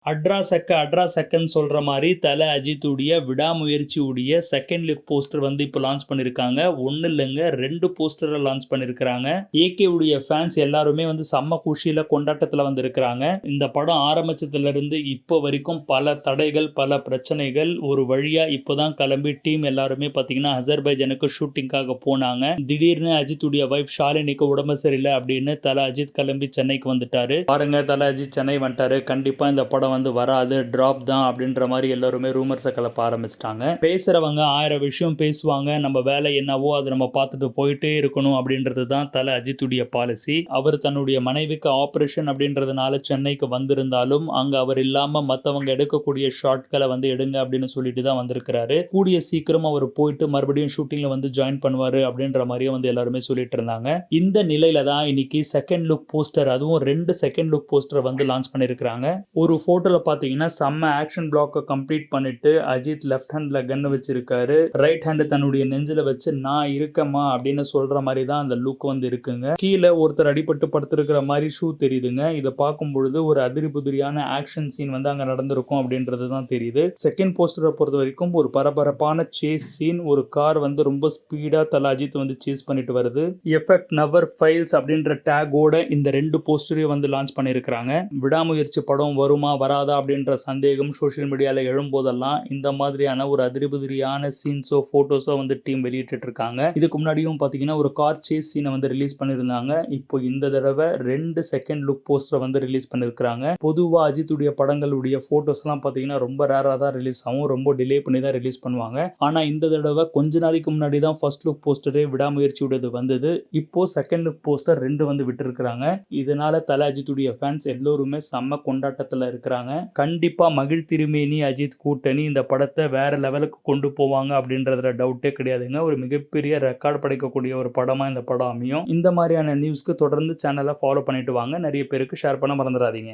அட்ரா சக்கன்னு சொல்ற மாரி தல அஜித்துடைய விடாமுயற்சி உடைய செகண்ட் லுக் போஸ்டர் வந்து இப்போ லான்ச் பண்ணியிருக்காங்க. 1 இல்லங்க 2 போஸ்டர லான்ச் பண்ணியிருக்காங்க. ஏகே உடைய ஃபேன்ஸ் எல்லாருமே வந்து செம்ம குஷியில கொண்டாட்டத்துல வந்து இருக்கிறாங்க. இந்த படம் ஆரம்பிச்சதுல இருந்து இப்போ வரைக்கும் பல தடைகள், பல பிரச்சனைகள் ஒரு வழியா இப்போதான் கிளம்பி டீம் எல்லாருமே பாத்தீங்கன்னா அசர்பைஜானுக்கு ஷூட்டிங்காக போனாங்க. திடீர்னு அஜித்துடைய வைஃப் ஷாலினிக்கு உடம்பு சரியில்லை அப்படின்னு தல அஜித் கிளம்பி சென்னைக்கு வந்துட்டாரு. பாருங்க தல அஜித் சென்னை வந்துட்டாரு. கண்டிப்பா இந்த படம் வந்து வராது, டிராப் தான் அப்படின்ற மாதிரி எல்லாருமே ரூமர்ஸை கிளப்ப ஆரம்பிச்சிட்டாங்க. பேசுறவங்க 1000 விஷயம் பேசுவாங்க. நம்ம வேலை என்னவோ அதை நம்ம பார்த்துட்டு போயிட்டே இருக்கணும் அப்படின்றது தான் தல அஜித்துடைய பாலிசி. அவர் தன்னுடைய மனைவிக்கு ஆபரேஷன் அப்படின்றதுனால சென்னைக்கு வந்திருந்தாலும் அங்க அவர் இல்லாம மத்தவங்க எடுக்கக்கூடிய ஷாட்களை வந்து எடுங்க அப்படின்னு சொல்லிட்டு தான் வந்திருக்கிறாரு. கூடிய சீக்கிரம் அவர் போயிட்டு மறுபடியும் ஷூட்டிங்ல வந்து ஜாயின் பண்ணுவாரு அப்படின்ற மாதிரியே வந்து எல்லாருமே சொல்லிட்டு இருந்தாங்க. இந்த நிலையில தான் இன்னைக்கு செகண்ட் லுக் போஸ்டர், அதுவும் 2 செகண்ட் லுக் போஸ்டர் வந்து லான்ச் பண்ணிருக்காங்க. ஒரு போட்டோல பாத்தீங்கன்னா செம்ம ஆக்ஷன் பிளாக்க கம்ப்ளீட் பண்ணிட்டு அஜித் லெஃப்ட் ஹேண்ட்ல கன் வச்சிருக்காரு. ரைட் ஹேண்ட் தன்னுடைய நெஞ்சில வச்சு நான் இருக்கமா அப்படின்னு சொல்ற மாதிரி தான் அந்த லுக் வந்து இருக்குங்க. கீழே ஒருத்தர் அடிபட்டு படுத்திருக்கிற மாதிரி ஷூ தெரியுதுங்க. இதை பார்க்கும் பொழுது ஒரு அதிரி புதிரியான ஆக்ஷன் சீன் வந்து அங்க நடந்திருக்கும் அப்படின்றது தான் தெரியுது. செகண்ட் போஸ்டரை பொறுத்த வரைக்கும் ஒரு பரபரப்பான சேஸ் சீன். ஒரு கார் வந்து ரொம்ப ஸ்பீடா தல அஜித் வந்து சேஸ் பண்ணிட்டு வருது. எஃபெக்ட் நவர் ஃபைல்ஸ் அப்படின்ற டேகோட இந்த 2 போஸ்டரையும் வந்து லான்ச் பண்ணிருக்காங்க. விடாமுயற்சி படம் வருமா வராதா அப்படின்ற சந்தேகம் சோஷியல் மீடியாவில் எழும்போதெல்லாம் இந்த மாதிரியான ஒரு அதிரிபுதிரியான சீன்ஸோ போட்டோஸோ வந்து டீம் வெளியிட்டு இருக்காங்க. இதுக்கு முன்னாடியும் பார்த்தீங்கன்னா ஒரு கார் சேஸ் சீனை வந்து ரிலீஸ் பண்ணியிருந்தாங்க. இப்போ இந்த தடவை 2 செகண்ட் லுக் போஸ்டரை வந்து ரிலீஸ் பண்ணியிருக்காங்க. பொதுவாக அஜித்துடைய படங்களுடைய போட்டோஸ் எல்லாம் பார்த்தீங்கன்னா ரொம்ப ரேராக தான் ரிலீஸ் ஆகும், ரொம்ப டிலே பண்ணி தான் ரிலீஸ் பண்ணுவாங்க. ஆனால் இந்த தடவை கொஞ்ச நாளைக்கு முன்னாடி தான் ஃபர்ஸ்ட் லுக் போஸ்டரே விடாமுயற்சியுடையது வந்தது. இப்போ செகண்ட் லுக் போஸ்டர் 2 வந்து விட்டுருக்காங்க. இதனால தல அஜித்துடைய ஃபேன்ஸ் எல்லோருமே செம்ம கொண்டாட்டத்தில் இருக்கிறாங்க. கண்டிப்பா மகிழ் திருமேனி அஜித் கூட்டணி இந்த படத்தை வேற லெவலுக்கு கொண்டு போவாங்க அப்படின்றதுல டவுட்டே கிடையாதுங்க. ஒரு மிகப்பெரிய ரெக்கார்ட் படைக்கக்கூடிய ஒரு படமா இந்த படம் அமையும். இந்த மாதிரியான நியூஸ்க்கு தொடர்ந்து சேனலை ஃபாலோ பண்ணிட்டு வாங்க. நிறைய பேருக்கு ஷேர் பண்ண மறந்துடாதீங்க.